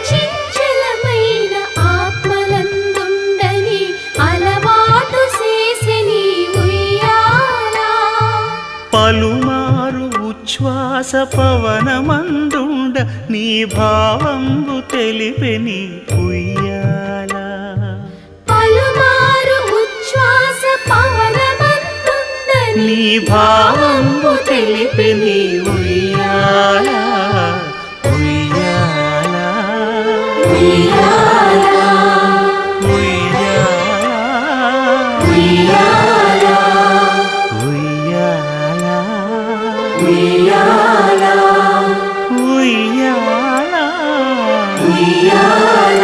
చంచలమైన ఆత్మలందుండని అలవాటు చేసిని ఉయ్యాల పలుమారు ఉచ్ఛ్వాస పవనమందుండ నీ భావంబు తెలిపెని ఉయ్యాల పలుమారు ఉచ్ఛ్వాస పవనమందుండని నీ భావంబు తెలిపెని ఉయ్యాల ఉయ్యాల ఉయ్యాల ఉయ్యాల ఉయ్యాల ఉయ్యాల ఉయ్యాల ఉయ్యాల ఉయ్యాల